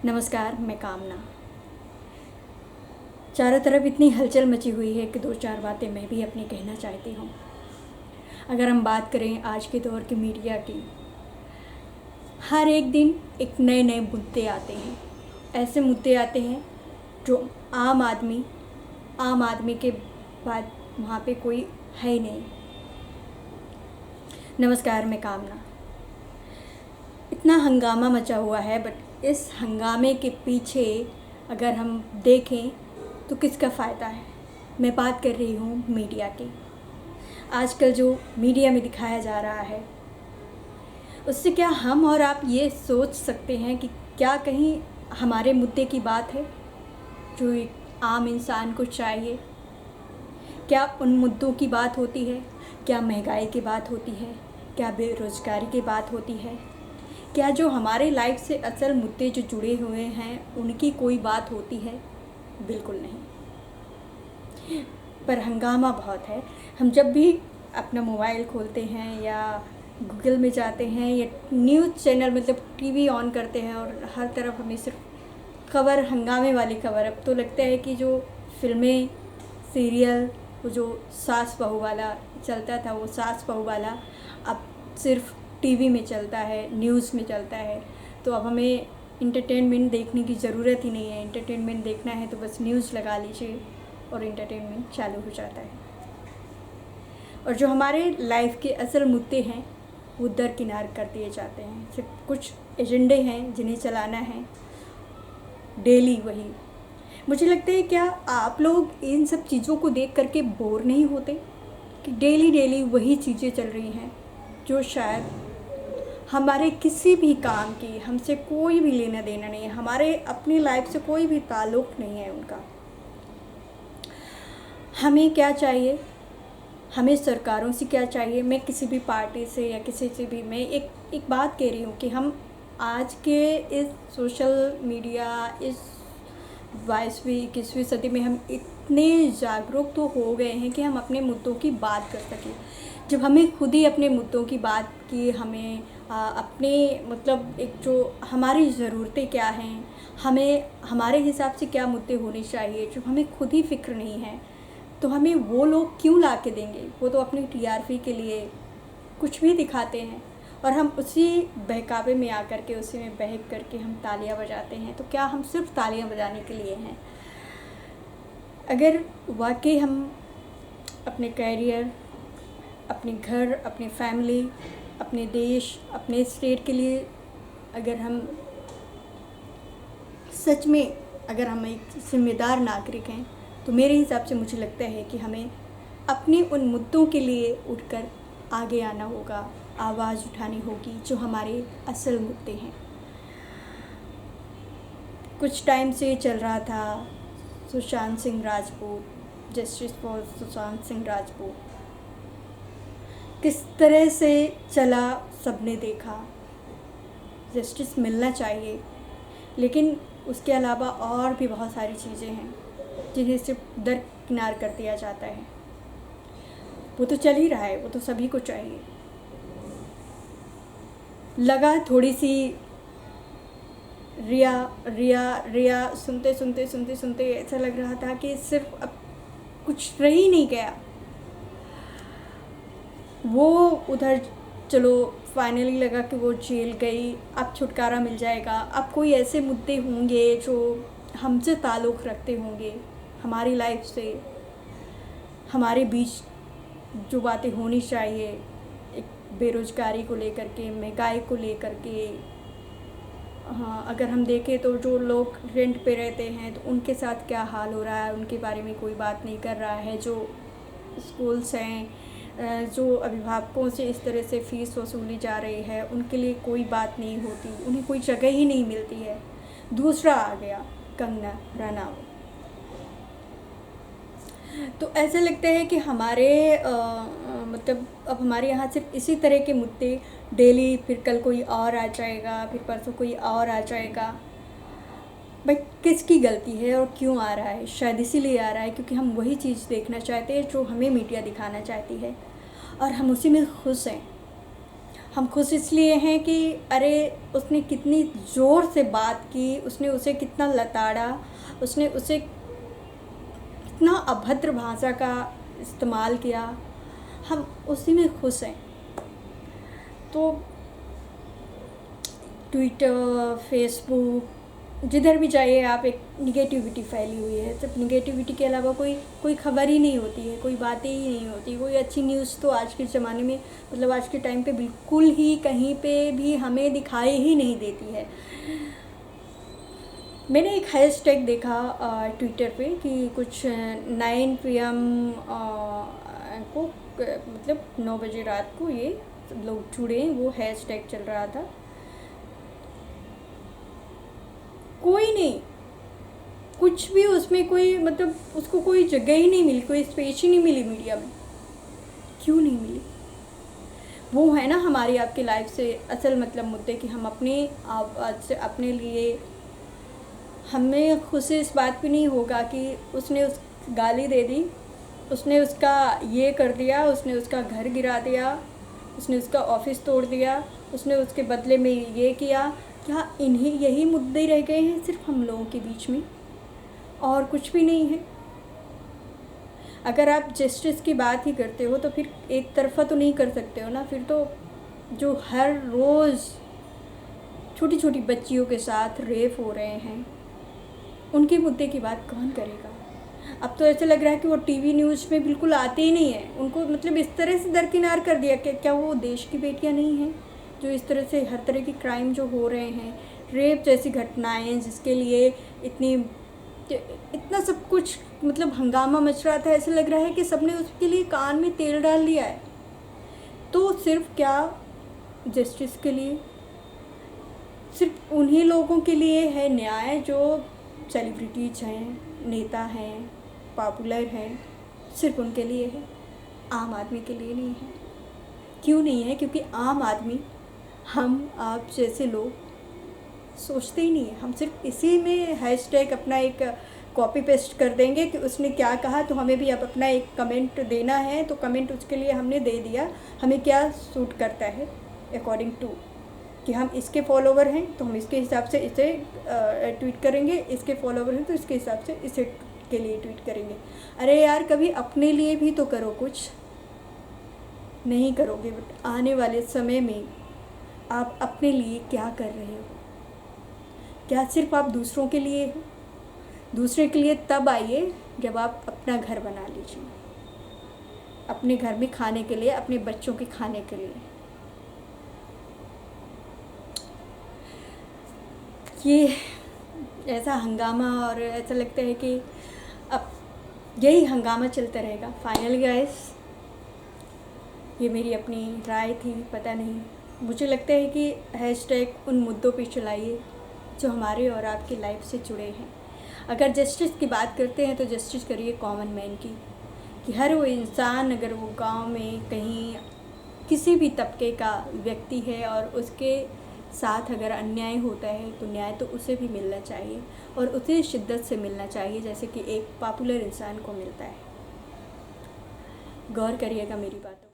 नमस्कार, मैं कामना। चारों तरफ इतनी हलचल मची हुई है कि दो चार बातें मैं भी अपनी कहना चाहती हूँ। अगर हम बात करें आज के दौर की मीडिया की, हर एक दिन एक नए नए मुद्दे आते हैं। ऐसे मुद्दे आते हैं जो आम आदमी के बाद वहाँ पे कोई है ही नहीं। नमस्कार, मैं कामना। इतना हंगामा मचा हुआ है, बट इस हंगामे के पीछे अगर हम देखें तो किसका फ़ायदा है। मैं बात कर रही हूँ मीडिया की। आजकल जो मीडिया में दिखाया जा रहा है उससे क्या हम और आप ये सोच सकते हैं कि क्या कहीं हमारे मुद्दे की बात है जो एक आम इंसान को चाहिए? क्या उन मुद्दों की बात होती है? क्या महंगाई की बात होती है? क्या बेरोज़गारी की बात होती है? क्या जो हमारे लाइफ से असल मुद्दे जो जुड़े हुए हैं उनकी कोई बात होती है? बिल्कुल नहीं। पर हंगामा बहुत है। हम जब भी अपना मोबाइल खोलते हैं या गूगल में जाते हैं या न्यूज़ चैनल मतलब टीवी ऑन करते हैं और हर तरफ हमें सिर्फ खबर, हंगामे वाली खबर। अब तो लगता है कि जो फिल्में, सीरियल, वो जो सास बहू वाला चलता था, वो सास बहू वाला अब सिर्फ टीवी में चलता है, न्यूज़ में चलता है। तो अब हमें इंटरटेनमेंट देखने की ज़रूरत ही नहीं है। इंटरटेनमेंट देखना है तो बस न्यूज़ लगा लीजिए और इंटरटेनमेंट चालू हो जाता है। और जो हमारे लाइफ के असल मुद्दे हैं वो दरकिनार कर दिए जाते हैं। सिर्फ कुछ एजेंडे हैं जिन्हें चलाना है डेली वही। मुझे लगता है, क्या आप लोग इन सब चीज़ों को देख करके बोर नहीं होते कि डेली डेली वही चीज़ें चल रही हैं जो शायद हमारे किसी भी काम की हमसे कोई भी लेना देना नहीं है, हमारे अपनी लाइफ से कोई भी ताल्लुक़ नहीं है उनका। हमें क्या चाहिए? हमें सरकारों से क्या चाहिए? मैं किसी भी पार्टी से या किसी से भी मैं एक बात कह रही हूँ कि हम आज के इस सोशल मीडिया, इस 22वीं 21वीं सदी में हम इतने जागरूक तो हो गए हैं कि हम अपने मुद्दों की बात कर सकें। जब हमें खुद ही अपने मुद्दों की बात की, हमें अपने मतलब एक जो हमारी ज़रूरतें क्या हैं, हमें हमारे हिसाब से क्या मुद्दे होने चाहिए, जब हमें खुद ही फ़िक्र नहीं है तो हमें वो लोग क्यों ला के देंगे? वो तो अपनी टीआरपी के लिए कुछ भी दिखाते हैं और हम उसी बहकावे में आकर के उसी में बहक करके हम तालियां बजाते हैं। तो क्या हम सिर्फ तालियां बजाने के लिए हैं? अगर वाकई हम अपने कैरियर, अपने घर, अपनी फैमिली, अपने देश, अपने स्टेट के लिए अगर हम सच में अगर हम एक जिम्मेदार नागरिक हैं तो मेरे हिसाब से मुझे लगता है कि हमें अपने उन मुद्दों के लिए उठकर आगे आना होगा, आवाज़ उठानी होगी जो हमारे असल मुद्दे हैं। कुछ टाइम से चल रहा था सुशांत सिंह राजपूत, जस्टिस फॉर सुशांत सिंह राजपूत, किस तरह से चला सबने देखा। जस्टिस मिलना चाहिए, लेकिन उसके अलावा और भी बहुत सारी चीज़ें हैं जिन्हें सिर्फ दरकिनार कर दिया जाता है। वो तो चल ही रहा है, वो तो सभी को चाहिए। लगा थोड़ी सी रिया रिया रिया सुनते सुनते सुनते सुनते ऐसा लग रहा था कि सिर्फ अब कुछ रह ही नहीं गया। वो उधर चलो फाइनली लगा कि वो जेल गई, अब छुटकारा मिल जाएगा। अब कोई ऐसे मुद्दे होंगे जो हमसे ताल्लुक़ रखते होंगे, हमारी लाइफ से, हमारे बीच जो बातें होनी चाहिए, एक बेरोज़गारी को लेकर के, महंगाई को लेकर के। हाँ, अगर हम देखें तो जो लोग रेंट पे रहते हैं तो उनके साथ क्या हाल हो रहा है, उनके बारे में कोई बात नहीं कर रहा है। जो स्कूल्स हैं, जो अभिभावकों से इस तरह से फ़ीस वसूली जा रही है, उनके लिए कोई बात नहीं होती, उन्हें कोई जगह ही नहीं मिलती है। दूसरा आ गया कंगना रनावत। तो ऐसा लगता है कि हमारे मतलब अब हमारे यहाँ सिर्फ इसी तरह के मुद्दे डेली, फिर कल कोई और आ जाएगा, फिर परसों कोई और आ जाएगा। भाई किसकी गलती है और क्यों आ रहा है? शायद इसीलिए आ रहा है क्योंकि हम वही चीज़ देखना चाहते हैं जो हमें मीडिया दिखाना चाहती है और हम उसी में खुश हैं। हम खुश इसलिए हैं कि अरे उसने कितनी ज़ोर से बात की, उसने उसे कितना लताड़ा, उसने उसे कितना अभद्र भाषा का इस्तेमाल किया, हम उसी में खुश हैं। तो ट्विटर, फेसबुक, जिधर भी जाइए आप, एक निगेटिविटी फैली हुई है। सिर्फ निगेटिविटी के अलावा कोई खबर ही नहीं होती है, कोई बातें ही नहीं होती, कोई अच्छी न्यूज़ तो आज के ज़माने में, मतलब आज के टाइम पे बिल्कुल ही कहीं पे भी हमें दिखाई ही नहीं देती है। मैंने एक हैशटैग देखा ट्विटर पे कि कुछ 9 PM को, मतलब 9 बजे रात को ये लोग जुड़े, वो हैशटैग चल रहा था। कोई नहीं, कुछ भी उसमें कोई, मतलब उसको कोई जगह ही नहीं मिली, कोई स्पेस ही नहीं मिली मीडिया में। क्यों नहीं मिली? वो है ना हमारी आपकी लाइफ से असल मतलब मुद्दे कि हम अपने आवाज़ से अपने लिए, हमें खुद से इस बात पे नहीं होगा कि उसने उस गाली दे दी, उसने उसका ये कर दिया, उसने उसका घर गिरा दिया, उसने उसका ऑफिस तोड़ दिया, उसने उसके बदले में ये किया। क्या यही मुद्दे रह गए हैं सिर्फ हम लोगों के बीच में, और कुछ भी नहीं है? अगर आप जस्टिस की बात ही करते हो तो फिर एक तरफा तो नहीं कर सकते हो ना। फिर तो जो हर रोज़ छोटी छोटी बच्चियों के साथ रेप हो रहे हैं, उनके मुद्दे की बात कौन करेगा? अब तो ऐसा लग रहा है कि वो टीवी न्यूज़ में बिल्कुल आते ही नहीं है। उनको मतलब इस तरह से दरकिनार कर दिया कि क्या वो देश की बेटियां नहीं हैं, जो इस तरह से हर तरह की क्राइम जो हो रहे हैं, रेप जैसी घटनाएं, जिसके लिए इतना सब कुछ मतलब हंगामा मच रहा था। ऐसा लग रहा है कि सबने उसके लिए कान में तेल डाल लिया है। तो सिर्फ क्या जस्टिस के लिए, सिर्फ उन्हीं लोगों के लिए है न्याय जो सेलिब्रिटीज हैं, नेता हैं, पॉपुलर हैं, सिर्फ उनके लिए है, आम आदमी के लिए नहीं है। क्यों नहीं है? क्योंकि आम आदमी, हम आप जैसे लोग सोचते ही नहीं है। हम सिर्फ इसी में हैशटैग अपना एक कॉपी पेस्ट कर देंगे कि उसने क्या कहा, तो हमें भी अब अपना एक कमेंट देना है, तो कमेंट उसके लिए हमने दे दिया। हमें क्या सूट करता है अकॉर्डिंग टू कि हम इसके फॉलोवर हैं तो हम इसके हिसाब से इसे ट्वीट करेंगे, इसके फॉलोवर हैं तो इसके हिसाब से इसे के लिए ट्वीट करेंगे। अरे यार, कभी अपने लिए भी तो करो। कुछ नहीं करोगे, बट आने वाले समय में आप अपने लिए क्या कर रहे हो? क्या सिर्फ आप दूसरों के लिए हो? दूसरे के लिए तब आइए जब आप अपना घर बना लीजिए, अपने घर में खाने के लिए, अपने बच्चों के खाने के लिए। ये ऐसा हंगामा, और ऐसा लगता है कि अब यही हंगामा चलता रहेगा। फाइनली गाइस, ये मेरी अपनी राय थी। पता नहीं, मुझे लगता है कि हैशटैग उन मुद्दों पे चलाइए जो हमारे और आपकी लाइफ से जुड़े हैं। अगर जस्टिस की बात करते हैं तो जस्टिस करिए कॉमन मैन की, कि हर वो इंसान, अगर वो गांव में कहीं किसी भी तबके का व्यक्ति है और उसके साथ अगर अन्याय होता है तो न्याय तो उसे भी मिलना चाहिए, और उतनी शिद्दत से मिलना चाहिए जैसे कि एक पॉपुलर इंसान को मिलता है। गौर करिएगा मेरी बातों।